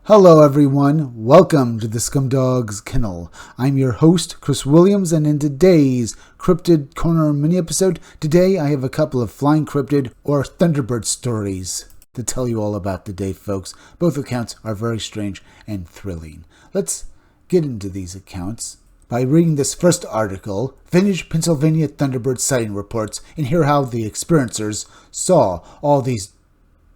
Hello everyone, welcome to the Scumdog's Kennel. I'm your host, Chris Williams, and in today's Cryptid Corner mini-episode, today I have a couple of flying cryptid or Thunderbird stories to tell you all about today, folks. Both accounts are very strange and thrilling. Let's get into these accounts by reading this first article, Vintage Pennsylvania Thunderbird Sighting Reports, and hear how the experiencers saw all these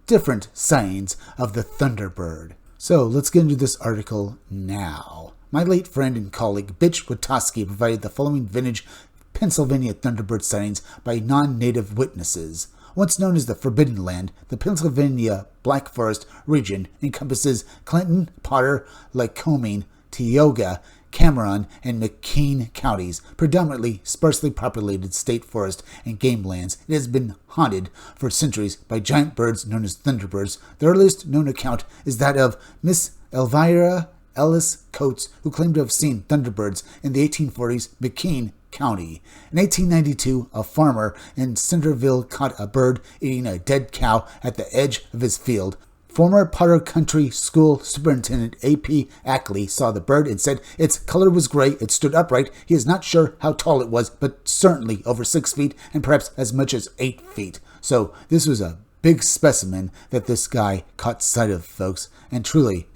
different sightings of the Thunderbird. So, let's get into this article now. My late friend and colleague, Bitch Witoski, provided the following vintage Pennsylvania Thunderbird sightings by non-native witnesses. Once known as the Forbidden Land, the Pennsylvania Black Forest region encompasses Clinton, Potter, Lycoming, Tioga, Cameron, and McKean counties, predominantly sparsely populated state forest and game lands. It has been haunted for centuries by giant birds known as thunderbirds. The earliest known account is that of Miss Elvira Ellis Coates, who claimed to have seen thunderbirds in the 1840s McKean County. In 1892, a farmer in Centerville caught a bird eating a dead cow at the edge of his field. Former Potter Country School Superintendent A.P. Ackley saw the bird and said its color was gray, it stood upright. He is not sure how tall it was, but certainly over 6 feet and perhaps as much as 8 feet. So this was a big specimen that this guy caught sight of, folks. And truly,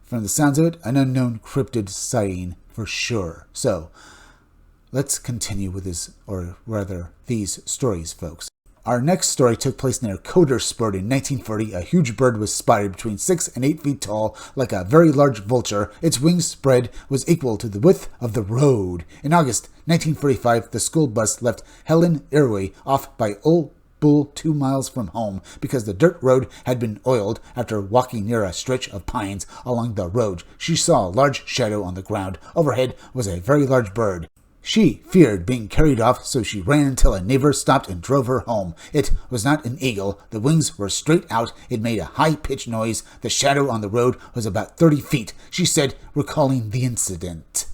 from the sounds of it, an unknown cryptid sighting for sure. So let's continue with these stories, folks. Our next story took place near Codersport in 1940. A huge bird was spotted between 6 and 8 feet tall, like a very large vulture. Its wings spread was equal to the width of the road. In August 1945, the school bus left Helen Irway off by Old Bull 2 miles from home because the dirt road had been oiled. After walking near a stretch of pines along the road, she saw a large shadow on the ground. Overhead was a very large bird. She feared being carried off, so she ran until a neighbor stopped and drove her home. It was not an eagle. The wings were straight out. It made a high-pitched noise. The shadow on the road was about 30 feet, she said, recalling the incident.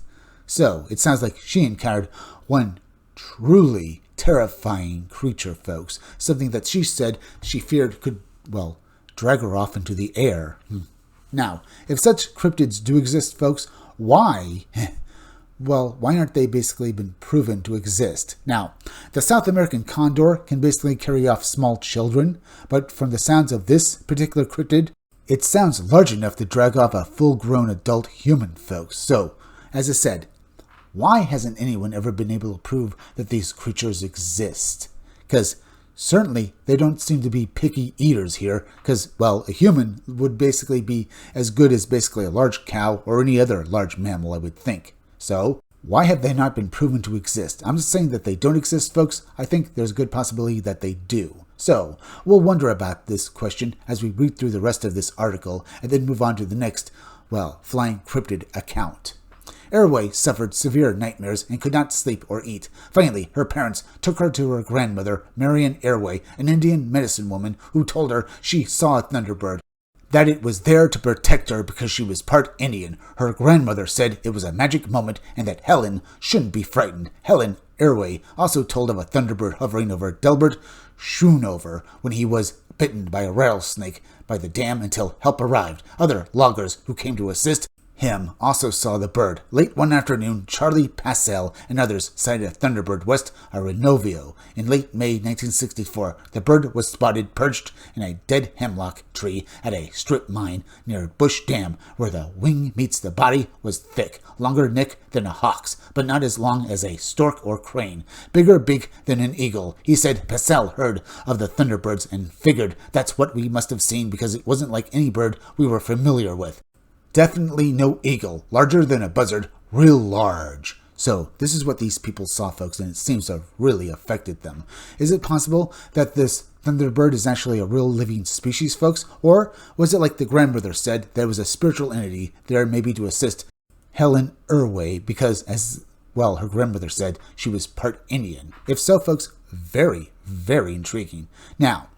So, it sounds like she encountered one truly terrifying creature, folks. Something that she said she feared could, drag her off into the air. Now, if such cryptids do exist, folks, why? Why aren't they basically been proven to exist? Now, the South American condor can basically carry off small children, but from the sounds of this particular cryptid, it sounds large enough to drag off a full-grown adult human, folks. So, as I said, why hasn't anyone ever been able to prove that these creatures exist? Because certainly they don't seem to be picky eaters here, because, a human would basically be as good as basically a large cow or any other large mammal, I would think. So, why have they not been proven to exist? I'm just saying that they don't exist, folks. I think there's a good possibility that they do. So, we'll wonder about this question as we read through the rest of this article and then move on to the next, flying cryptid account. Airway suffered severe nightmares and could not sleep or eat. Finally, her parents took her to her grandmother, Marion Airway, an Indian medicine woman who told her she saw a thunderbird, that it was there to protect her because she was part Indian. Her grandmother said it was a magic moment and that Helen shouldn't be frightened. Helen Airway also told of a thunderbird hovering over Delbert Schoonover when he was bitten by a rattlesnake by the dam until help arrived. Other loggers who came to assist him also saw the bird. Late one afternoon, Charlie Passell and others sighted a thunderbird west of Renovio. In late May 1964, the bird was spotted perched in a dead hemlock tree at a strip mine near Bush Dam, where the wing meets the body was thick, longer neck than a hawk's, but not as long as a stork or crane. Bigger beak than an eagle. He said Passell heard of the thunderbirds and figured that's what we must have seen because it wasn't like any bird we were familiar with. Definitely no eagle. Larger than a buzzard. Real large. So, this is what these people saw, folks, and it seems to have really affected them. Is it possible that this Thunderbird is actually a real living species, folks? Or was it like the grandmother said, that it was a spiritual entity there maybe to assist Helen Irway because, as her grandmother said, she was part Indian? If so, folks, very, very intriguing. Now,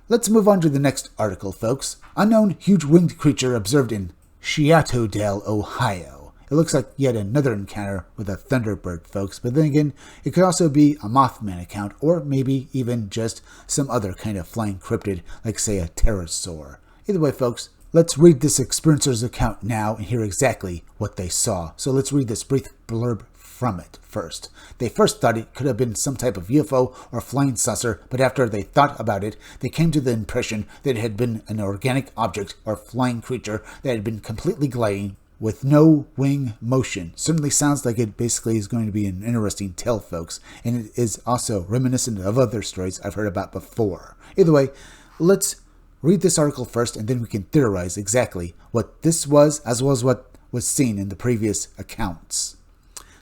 let's move on to the next article, folks. Unknown huge winged creature observed in Shiatodale, Ohio. It looks like yet another encounter with a Thunderbird, folks, but then again, it could also be a Mothman account, or maybe even just some other kind of flying cryptid, like say a pterosaur. Either way, folks, Let's read this experiencer's account now and hear exactly what they saw. So let's read this brief blurb from it first. They first thought it could have been some type of UFO or flying saucer, but after they thought about it, they came to the impression that it had been an organic object or flying creature that had been completely gliding with no wing motion. Certainly sounds like it basically is going to be an interesting tale, folks, and it is also reminiscent of other stories I've heard about before. Either way, let's read this article first, and then we can theorize exactly what this was, as well as what was seen in the previous accounts.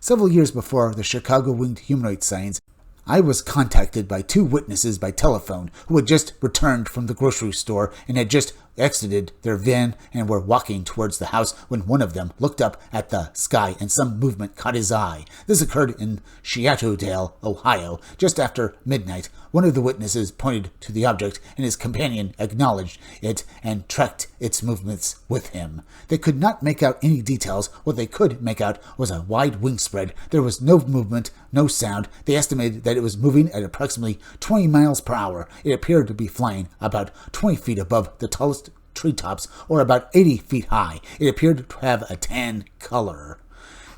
Several years before the Chicago winged humanoid sightings, I was contacted by two witnesses by telephone who had just returned from the grocery store and had just exited their van and were walking towards the house when one of them looked up at the sky and some movement caught his eye. This occurred in Shiatodale, Ohio, just after midnight. One of the witnesses pointed to the object and his companion acknowledged it and tracked its movements with him. They could not make out any details. What they could make out was a wide wing spread. There was no movement, no sound. They estimated that it was moving at approximately 20 miles per hour. It appeared to be flying about 20 feet above the tallest treetops, or about 80 feet high. It appeared to have a tan color.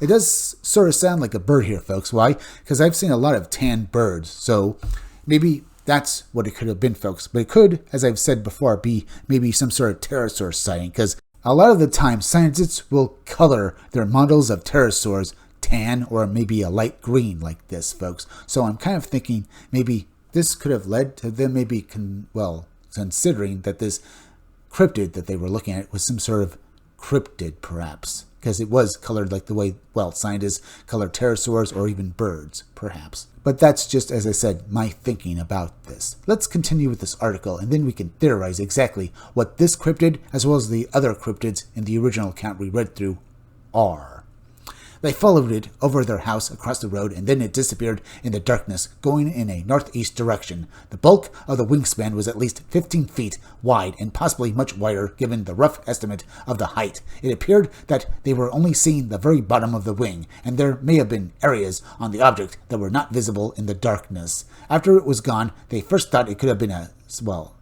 It does sort of sound like a bird here, folks. Why? Because I've seen a lot of tan birds, so maybe that's what it could have been, folks. But it could, as I've said before, be maybe some sort of pterosaur sighting, because a lot of the time scientists will color their models of pterosaurs tan or maybe a light green like this, folks. So I'm kind of thinking maybe this could have led to them maybe, considering that this cryptid that they were looking at was some sort of cryptid, perhaps, because it was colored like the way, scientists color pterosaurs or even birds, perhaps. But that's just, as I said, my thinking about this. Let's continue with this article, and then we can theorize exactly what this cryptid, as well as the other cryptids in the original account we read through, are. They followed it over their house across the road, and then it disappeared in the darkness, going in a northeast direction. The bulk of the wingspan was at least 15 feet wide and possibly much wider given the rough estimate of the height. It appeared that they were only seeing the very bottom of the wing, and there may have been areas on the object that were not visible in the darkness. After it was gone, they first thought it could have been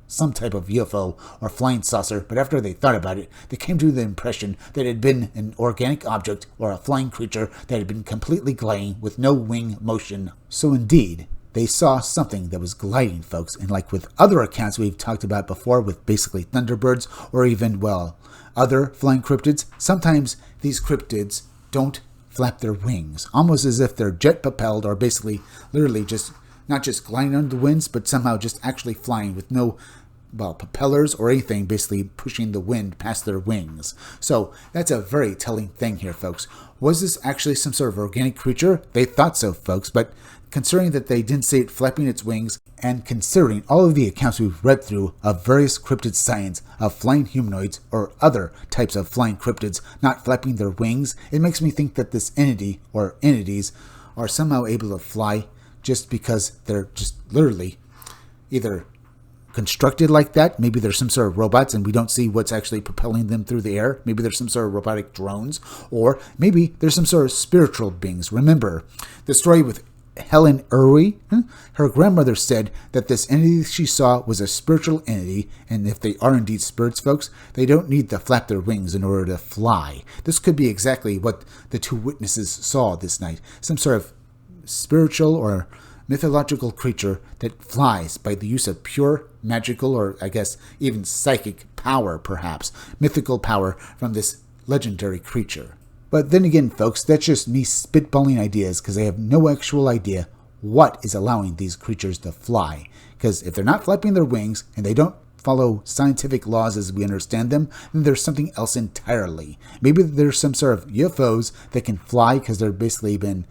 some type of UFO or flying saucer, but after they thought about it, they came to the impression that it had been an organic object or a flying creature that had been completely gliding with no wing motion. So indeed, they saw something that was gliding, folks, and like with other accounts we've talked about before with basically Thunderbirds or even, other flying cryptids, sometimes these cryptids don't flap their wings, almost as if they're jet propelled or basically literally just not just gliding under the winds, but somehow just actually flying with no propellers or anything, basically pushing the wind past their wings. So that's a very telling thing here, folks. Was this actually some sort of organic creature? They thought so, folks, but considering that they didn't see it flapping its wings, and considering all of the accounts we've read through of various cryptid sightings of flying humanoids or other types of flying cryptids not flapping their wings, it makes me think that this entity or entities are somehow able to fly just because they're just literally either constructed like that. Maybe there's some sort of robots and we don't see what's actually propelling them through the air. Maybe there's some sort of robotic drones, or maybe there's some sort of spiritual beings. Remember the story with Helen Irwin? Her grandmother said that this entity she saw was a spiritual entity, and if they are indeed spirits, folks, they don't need to flap their wings in order to fly. This could be exactly what the two witnesses saw this night. Some sort of spiritual or mythological creature that flies by the use of pure magical, or I guess even psychic power, perhaps mythical power from this legendary creature. But then again, folks, that's just me spitballing ideas because I have no actual idea what is allowing these creatures to fly. Because if they're not flapping their wings and they don't follow scientific laws as we understand them, then there's something else entirely. Maybe there's some sort of UFOs that can fly because they're basically been,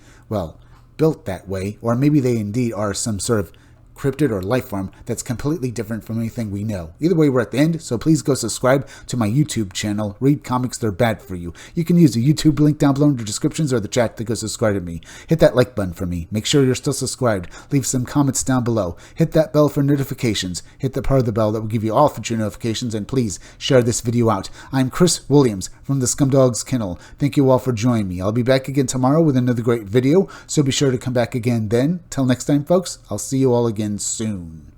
built that way, or maybe they indeed are some sort of cryptid or life form that's completely different from anything we know. Either way, we're at the end, so please go subscribe to my YouTube channel, Read Comics They're Bad For You. You can use the YouTube link down below in the descriptions or the chat to go subscribe to me. Hit that like button for me. Make sure you're still subscribed. Leave some comments down below. Hit that bell for notifications. Hit the part of the bell that will give you all future notifications, and please share this video out. I'm Chris Williams from the Scumdogs Kennel. Thank you all for joining me. I'll be back again tomorrow with another great video, so be sure to come back again then. Till next time, folks, I'll see you all again soon.